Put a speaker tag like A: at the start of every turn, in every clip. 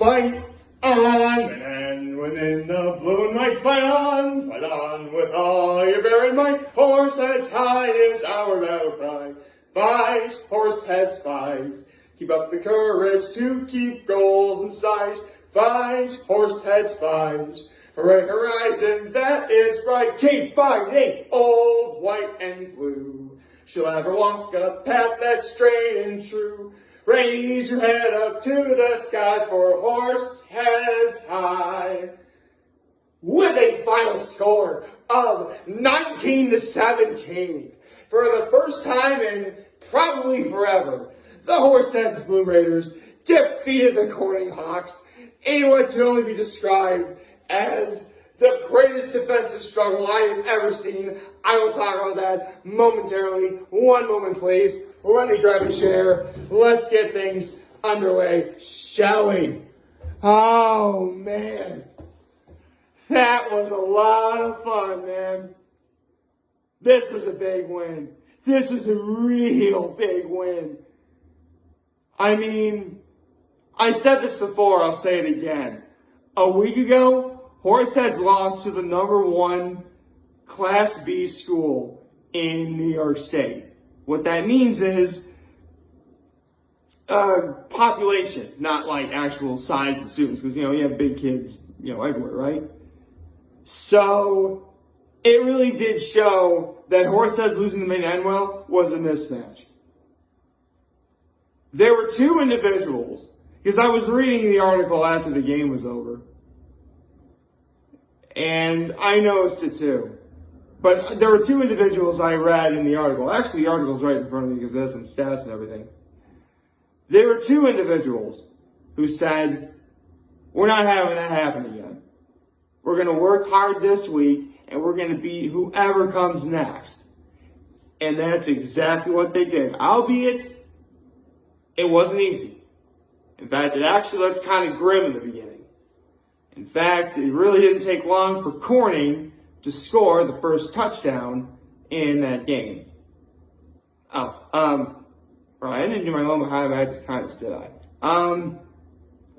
A: Fight on, and when in the blue and white, fight on with all your bearing might. Horseheads high is our battle cry. Fight, horseheads, fight. Keep up the courage to keep goals in sight. Fight, horseheads, fight. For a horizon that is bright. Keep fighting, old white and blue. She'll ever walk a path that's straight and true. Raise your head up to the sky for Horseheads high. With a final score of 19-17. For the first time in probably forever, the Horseheads Blue Raiders defeated the Corning Hawks in what can only be described as the greatest defensive struggle I have ever seen. I will talk about that momentarily. One moment, please. Let me grab a chair. Let's get things underway, shall we? Oh, man. That was a lot of fun, man. This was a big win. This was a real big win. I mean, I said this before, I'll say it again. A week ago, Horseheads lost to the #1 Class B school in New York State. What that means is population, not like actual size of students, because, you have big kids, everywhere, right? So it really did show that Horseheads losing to Maine Enwell was a mismatch. There were two individuals, because I was reading the article after the game was over, and I noticed it too. But there were two individuals I read in the article. Actually, the article's right in front of me because it has some stats and everything. There were two individuals who said, we're not having that happen again. We're going to work hard this week, and we're going to beat whoever comes next. And that's exactly what they did. Albeit, it wasn't easy. In fact, it actually looked kind of grim in the beginning. In fact, it really didn't take long for Corning to score the first touchdown in that game. Right, I didn't do my low behind active kindness, did I?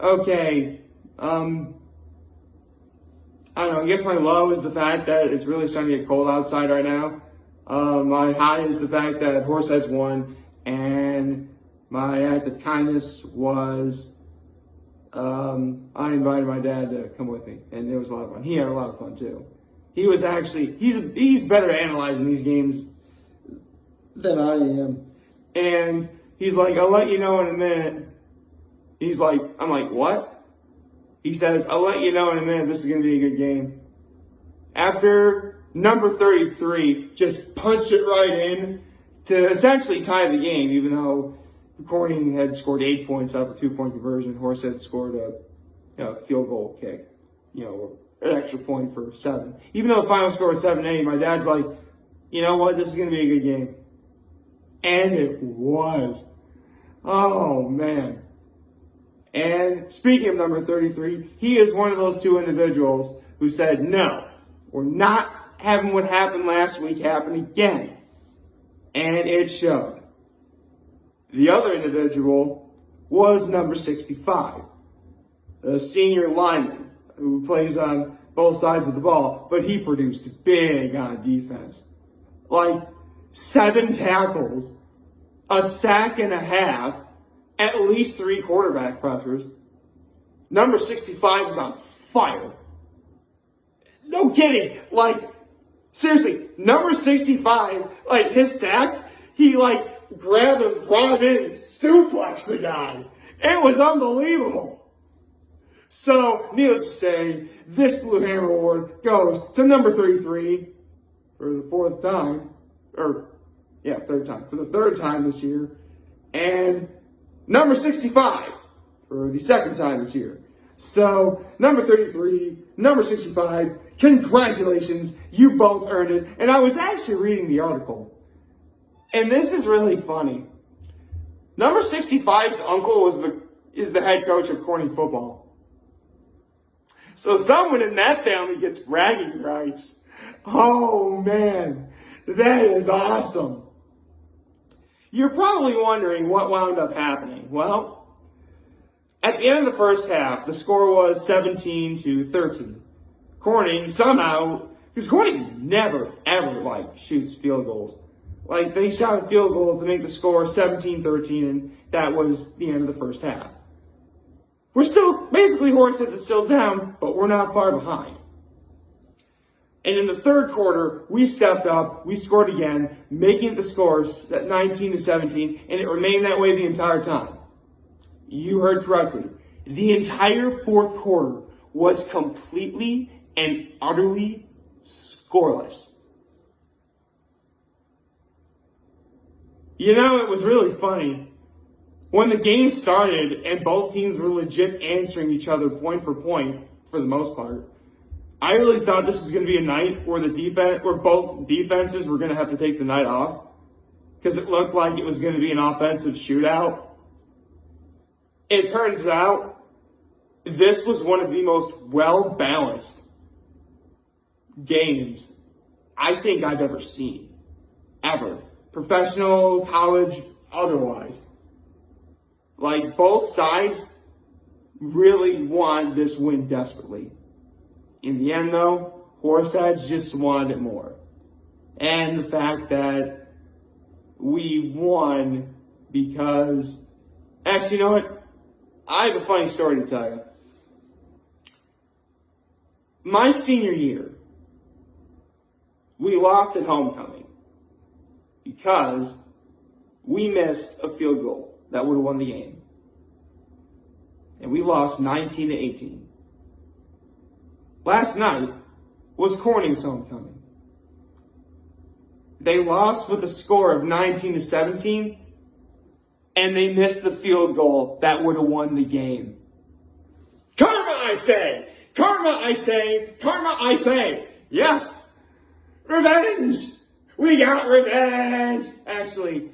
A: Okay, I don't know, I guess my low is the fact that it's really starting to get cold outside right now. My high is the fact that Horseheads won, and my act of kindness was, I invited my dad to come with me, and it was a lot of fun. He had a lot of fun too. He was actually, he's better at analyzing these games than I am. And he's like, I'll let you know in a minute. He's like, I'm like, what? He says, I'll let you know in a minute, this is going to be a good game. After number 33 just punched it right in to essentially tie the game, even though Corning had scored 8 points off a 2-point conversion. Horsehead scored a field goal kick, an extra point for 7. Even though the final score was 7-8, my dad's like, you know what, this is going to be a good game. And it was. Oh, man. And speaking of number 33, he is one of those two individuals who said, no, we're not having what happened last week happen again. And it showed. The other individual was number 65, a senior lineman who plays on both sides of the ball, but he produced big on defense. Like 7 tackles, a sack and a half, at least 3 quarterback pressures. Number 65 was on fire. No kidding. Like, seriously, number 65, like his sack, he grabbed him, brought him in, and suplexed the guy. It was unbelievable. So, needless to say, this Blue Hammer Award goes to number 33 for the third time for the third time this year, and number 65 for the second time this year. So, number 33, number 65, congratulations, you both earned it. And I was actually reading the article, and this is really funny. Number 65's uncle is the head coach of Corning football. So someone in that family gets bragging rights. Oh, man, that is awesome. You're probably wondering what wound up happening. Well, At the end of the first half, the score was 17-13. Corning somehow, because Corning never, ever, shoots field goals. They shot a field goal to make the score 17-13, and that was the end of the first half. We're still, basically, Horseheads is still down, but we're not far behind. And in the third quarter, we stepped up, we scored again, making the scores at 19-17, and it remained that way the entire time. You heard correctly. The entire fourth quarter was completely and utterly scoreless. You know, it was really funny. When the game started and both teams were legit answering each other point for point, for the most part, I really thought this was going to be a night where both defenses were going to have to take the night off, because it looked like it was going to be an offensive shootout. It turns out this was one of the most well-balanced games I think I've ever seen. Ever. Professional, college, otherwise. Both sides really wanted this win desperately. In the end, though, Horseheads just wanted it more. And the fact that we won because... Actually, you know what? I have a funny story to tell you. My senior year, we lost at homecoming because we missed a field goal that would have won the game. And we lost 19-18. Last night was Corning's homecoming. They lost with a score of 19-17, and they missed the field goal that would have won the game. Karma, I say! Karma, I say! Karma, I say! Yes! Revenge! We got revenge! Actually,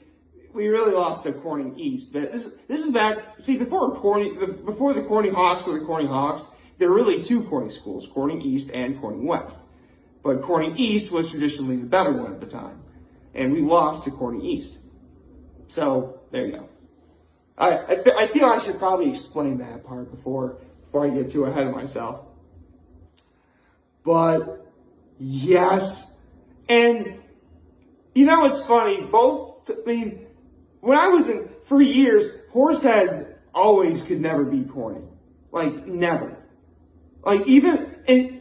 A: we really lost to Corning East. But this is back, see, before the Corning Hawks were the Corning Hawks, there were really two Corning schools, Corning East and Corning West. But Corning East was traditionally the better one at the time. And we lost to Corning East. So, there you go. I feel I should probably explain that part before I get too ahead of myself. But, yes. And, you know, it's funny. When I was for years, Horseheads always could never beat Corning. Never. And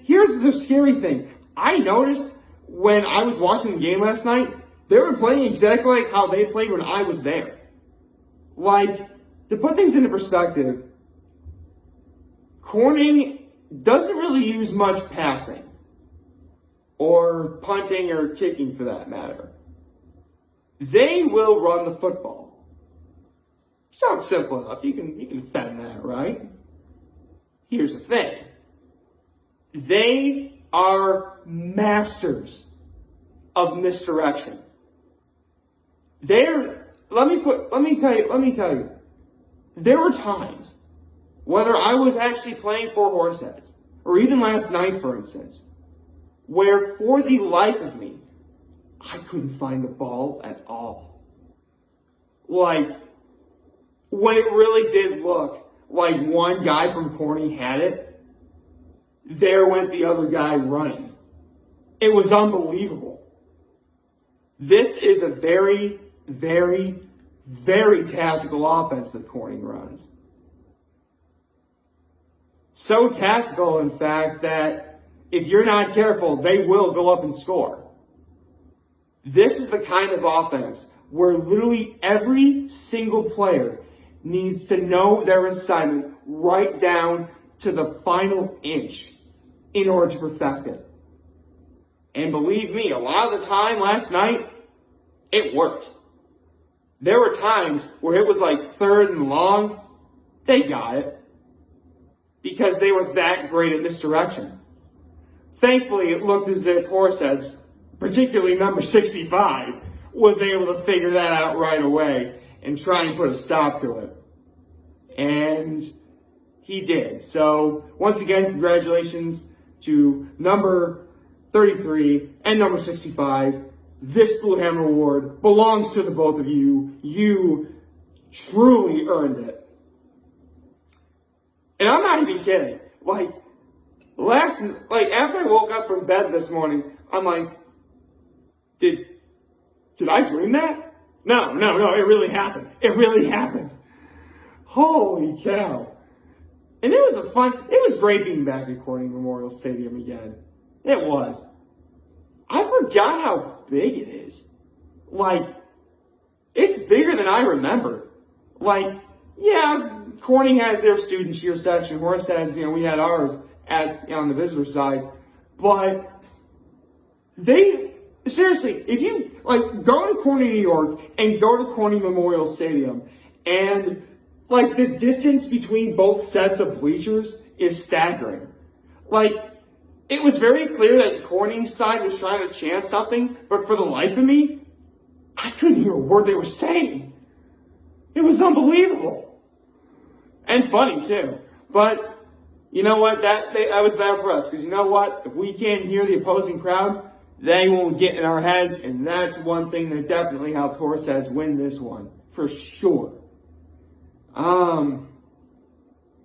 A: here's the scary thing. I noticed when I was watching the game last night, they were playing exactly like how they played when I was there. To put things into perspective, Corning doesn't really use much passing. Or punting or kicking for that matter. They will run the football. Sounds simple enough. You can defend that, right? Here's the thing. They are masters of misdirection. Let me tell you. There were times, whether I was actually playing for Horseheads, or even last night, for instance, where for the life of me, I couldn't find the ball at all. When it really did look like one guy from Corning had it, there went the other guy running. It was unbelievable. This is a very, very, very tactical offense that Corning runs. So tactical, in fact, that if you're not careful, they will go up and score. This is the kind of offense where literally every single player needs to know their assignment right down to the final inch in order to perfect it. And believe me, a lot of the time last night, it worked. There were times where it was 3rd and long, they got it. Because they were that great at misdirection. Thankfully, it looked as if Horseheads, particularly number 65, was able to figure that out right away and try and put a stop to it. And he did. So, once again, congratulations to number 33 and number 65. This Blue Hammer Award belongs to the both of you. You truly earned it. And I'm not even kidding. Like, after I woke up from bed this morning, I'm like, did I dream that? No, it really happened. It really happened. Holy cow. And it was great being back at Corning Memorial Stadium again. It was. I forgot how big it is. Like, it's bigger than I remember. Like, yeah, Corning has their student cheer section. Horseheads, we had ours on the visitor side. But seriously, if you, go to Corning, New York, and go to Corning Memorial Stadium, and, the distance between both sets of bleachers is staggering. It was very clear that Corning's side was trying to chant something, but for the life of me, I couldn't hear a word they were saying. It was unbelievable. And funny, too. But, you know what? That was bad for us. Because you know what? If we can't hear the opposing crowd, they won't get in our heads. And that's one thing that definitely helped Horseheads win this one. For sure.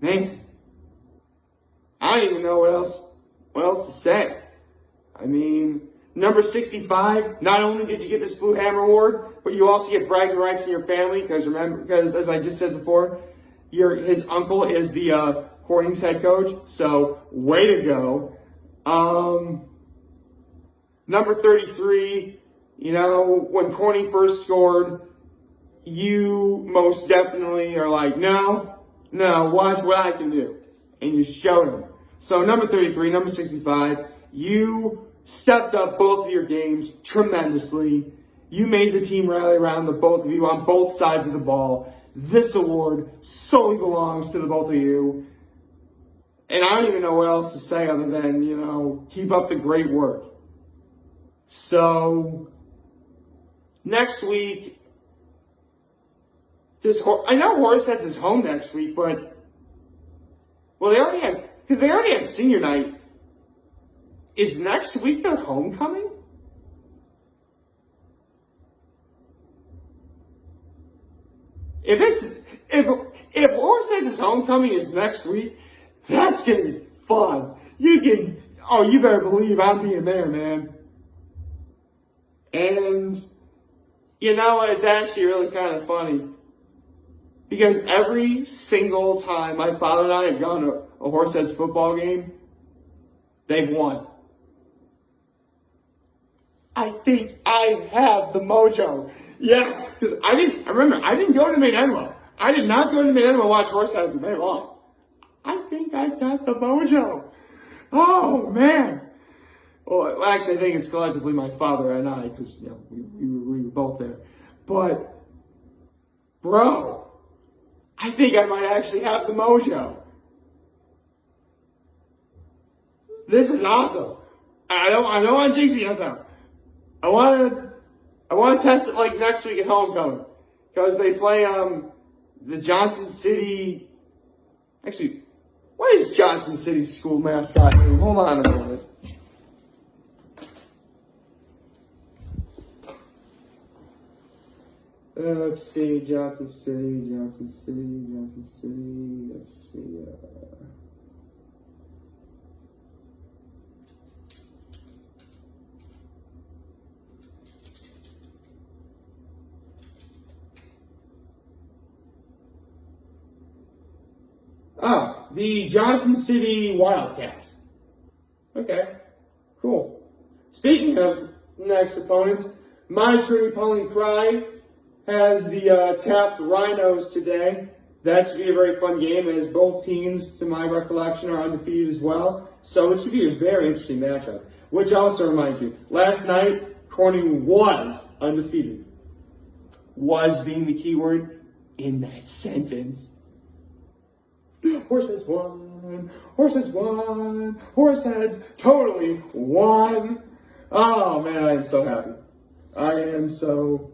A: Man. I don't even know what else to say. I mean, number 65, not only did you get this Blue Hammer Award, but you also get bragging rights in your family, because as I just said before, his uncle is the Corning's head coach, so way to go. Number 33, when Corning first scored, you most definitely are like, no, watch what I can do. And you showed him. So number 33, number 65, you stepped up both of your games tremendously. You made the team rally around the both of you on both sides of the ball. This award solely belongs to the both of you. And I don't even know what else to say other than, keep up the great work. So, next week, I know Horseheads is home next week, but, they already had senior night. Is next week their homecoming? If Horseheads' homecoming is next week, that's gonna be fun. You better believe I'm being there, man. And it's actually really kind of funny, because every single time my father and I have gone to a Horseheads football game, they've won. I think I have the mojo. Yes, because I didn't go to Maine-Enwell. I did not go to Maine-Enwell to watch Horseheads and they lost. I think I got the mojo. Oh, man. Well, actually, I think it's collectively my father and I, because, we were both there. But, bro, I think I might actually have the mojo. This is awesome. I don't want to jinx it yet, though. I want to test it next week at homecoming, because they play the Johnson City. Actually, what is Johnson City's school mascot name? Hold on a moment. Let's see, Johnson City. Let's see. The Johnson City Wildcats. Okay, cool. Speaking of next opponents, my Trinity-Pawling Pride has the Taft Rhinos today. That should be a very fun game, as both teams, to my recollection, are undefeated as well. So it should be a very interesting matchup. Which also reminds me, last night, Corning was undefeated. Was being the key word in that sentence. Horseheads won. Horseheads totally won. Oh, man, I am so happy. I am so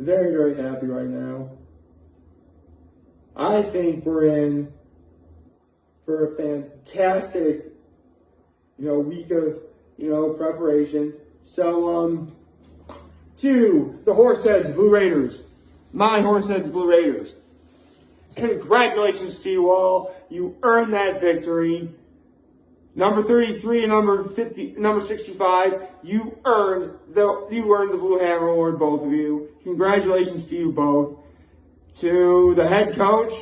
A: very, very happy right now. I think we're in for a fantastic, week of, preparation. So, to the Horseheads Blue Raiders, my Horseheads Blue Raiders, Congratulations to you all. You earned that victory. Number 33 and number 65, you earned the Blue Hammer Award, both of you. Congratulations to you both. To the head coach,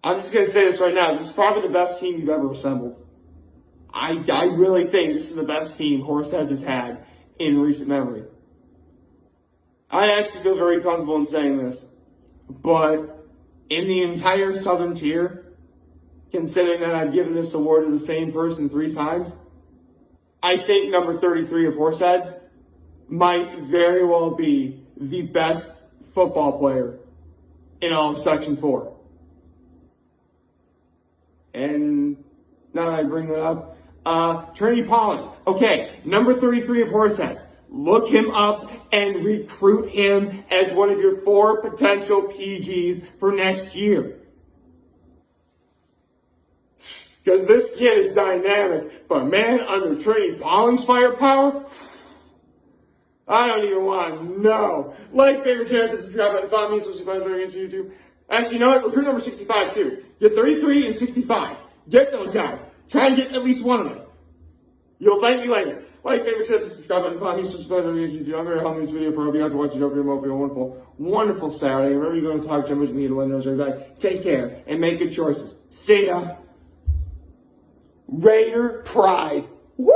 A: I'm just going to say this right now. This is probably the best team you've ever assembled. I really think this is the best team Horseheads has had in recent memory. I actually feel very comfortable in saying this. But in the entire Southern tier, considering that I've given this award to the same person 3 times, I think number 33 of Horseheads might very well be the best football player in all of Section 4. And now that I bring that up, Trinity-Pawling. Okay, number 33 of Horseheads. Look him up and recruit him as one of your 4 potential PGs for next year. Because this kid is dynamic, but man, under Trinity-Pawling's firepower, I don't even want to know. Like, favorite channel, subscribe button, follow me, social media against YouTube. Actually, you know what? Recruit number 65 too. Get 33 and 65. Get those guys. Try and get at least one of them. You'll thank me later. Like, favorite channel, subscribe button, follow me, social media against YouTube. I'm very helping this video for all of you guys who watch it over here. Hopefully, a wonderful, wonderful Saturday. Remember, you're going to talk Jumpers with me to let knows everybody. Take care and make good choices. See ya. Raider pride. Woo!